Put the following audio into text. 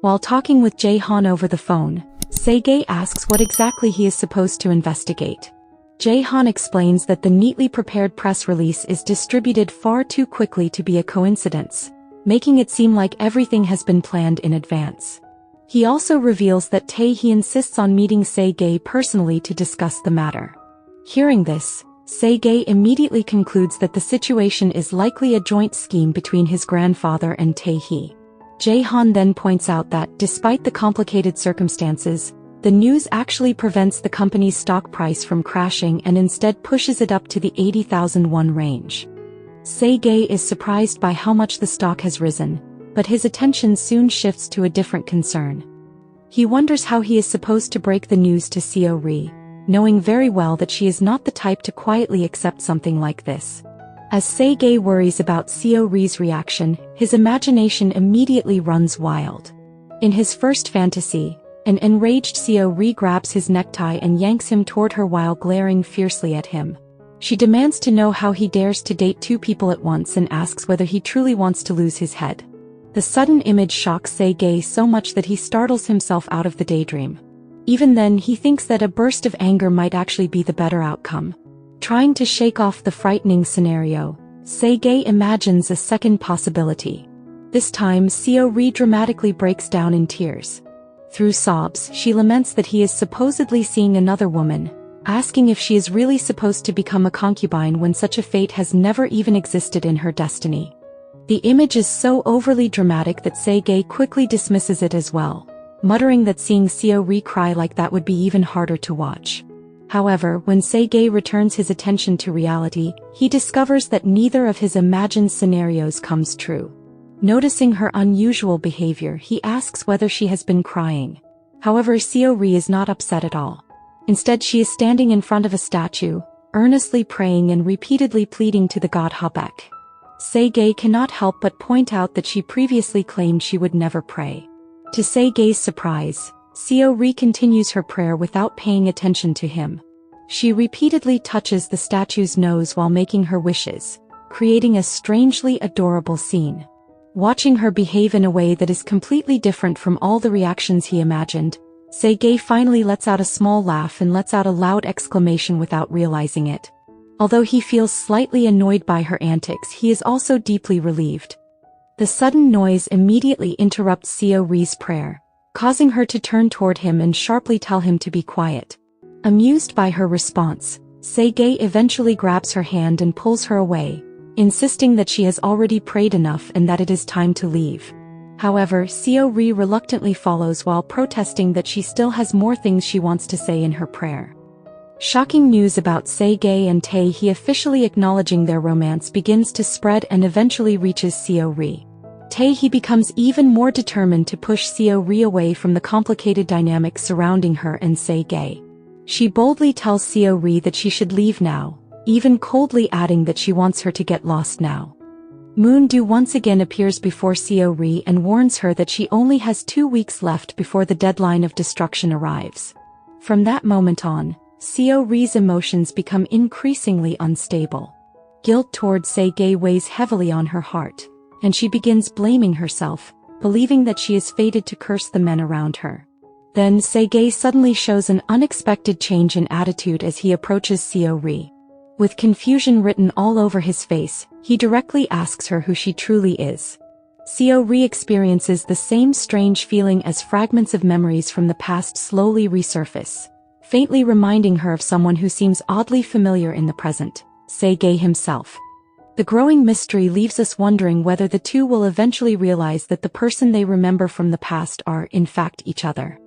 While talking with Yeon over the phone, Se-gae asks what exactly he is supposed to investigate. Yeon explains that the neatly prepared press release is distributed far too quickly to be a coincidence, making it seem like everything has been planned in advance. He also reveals that Tae-hee insists on meeting Se-gae personally to discuss the matter. Hearing this, Se-gae immediately concludes that the situation is likely a joint scheme between his grandfather and Tae-hee. Yeon then points out that, despite the complicated circumstances, the news actually prevents the company's stock price from crashing and instead pushes it up to the 80,000 won range. Se-gae is surprised by how much the stock has risen, but his attention soon shifts to a different concern. He wonders how he is supposed to break the news to Seo-ri, knowing very well that she is not the type to quietly accept something like this. As Se-gae worries about Seo-ri's reaction, his imagination immediately runs wild. In his first fantasy, an enraged Seo-ri grabs his necktie and yanks him toward her while glaring fiercely at him. She demands to know how he dares to date two people at once and asks whether he truly wants to lose his head. The sudden image shocks Se-gae so much that he startles himself out of the daydream. Even then, he thinks that a burst of anger might actually be the better outcome. Trying to shake off the frightening scenario, Se-gae imagines a second possibility. This time, Seo-ri dramatically breaks down in tears. Through sobs, she laments that he is supposedly seeing another woman, asking if she is really supposed to become a concubine when such a fate has never even existed in her destiny. The image is so overly dramatic that Se-gae quickly dismisses it as well, muttering that seeing Seo-ri cry like that would be even harder to watch. However, when Se-gae returns his attention to reality, he discovers that neither of his imagined scenarios comes true. Noticing her unusual behavior, he asks whether she has been crying. However, Seo-ri is not upset at all. Instead, she is standing in front of a statue, earnestly praying and repeatedly pleading to the god Habek. Se-gae cannot help but point out that she previously claimed she would never pray. To Se-gae's surprise, Seo-ri continues her prayer without paying attention to him. She repeatedly touches the statue's nose while making her wishes, creating a strangely adorable scene. Watching her behave in a way that is completely different from all the reactions he imagined, Se-gae finally lets out a small laugh and lets out a loud exclamation without realizing it. Although he feels slightly annoyed by her antics, he is also deeply relieved. The sudden noise immediately interrupts Seo-ri's prayer, causing her to turn toward him and sharply tell him to be quiet. Amused by her response, Se-gae eventually grabs her hand and pulls her away, insisting that she has already prayed enough and that it is time to leave. However, Seo-ri reluctantly follows while protesting that she still has more things she wants to say in her prayer. Shocking news about Se-gae and Tae-hee officially acknowledging their romance begins to spread and eventually reaches Seo-ri. Tae-hee becomes even more determined to push Seo-ri away from the complicated dynamics surrounding her and Se-gae. She boldly tells Seo-ri that she should leave now, even coldly adding that she wants her to get lost now. Moon-do once again appears before Seo-ri and warns her that she only has 2 weeks left before the deadline of destruction arrives. From that moment on, Seo-ri's emotions become increasingly unstable. Guilt towards Se-gae weighs heavily on her heart, and she begins blaming herself, believing that she is fated to curse the men around her. Then Se-gae suddenly shows an unexpected change in attitude as he approaches Seo-ri. With confusion written all over his face, he directly asks her who she truly is. Seo-ri experiences the same strange feeling as fragments of memories from the past slowly resurface, faintly reminding her of someone who seems oddly familiar in the present, Se-gae himself. The growing mystery leaves us wondering whether the two will eventually realize that the person they remember from the past are, in fact, each other.